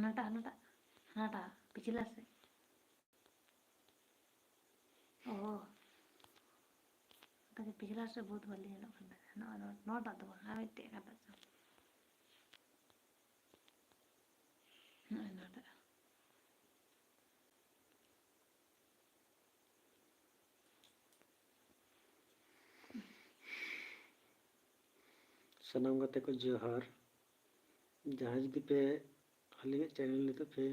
हनाटा पिछला से ओह तक पिछला से बहुत वाली है नोटा तो हमें ते का बस नोटा सनम गाते को जोहार जहाँ जुदी पे हालिया चैनल नितो पे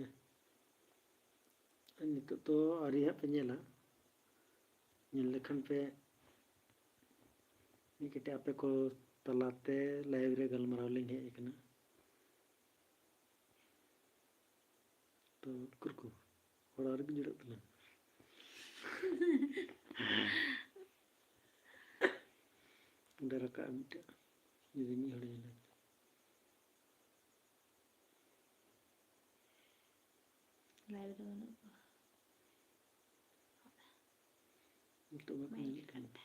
नितो तो आरिया पे नेला नेल लेखन पे निकटे आपे को तलाते लाइव रे गलमराव लिंग है एक ना तो कुरकु और आर भी जुड़त ना डर का मिटा जुदी मी हड़े ना लाइव रे तो बात नहीं करता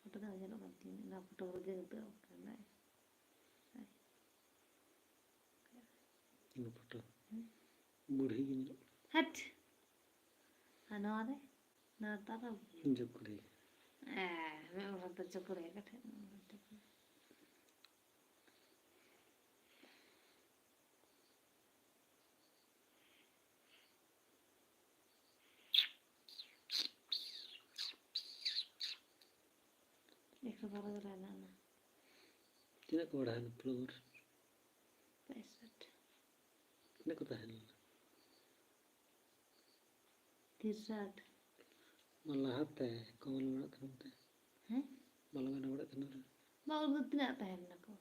फोटो का जरा बनती है ना फोटो दे दो करना है इन फोटो बूढ़ी की हट अनारे ना तारा जो कुड़ी मैं वो तो चुप रह गए एक सौ बारह रहना ना कितना को बढ़ा है फ्लोर 65 कितना को है 63 मला हाते कमल बड़ा थनते हैं मला बड़ा थनरे बाल गुत्ती ना है ना को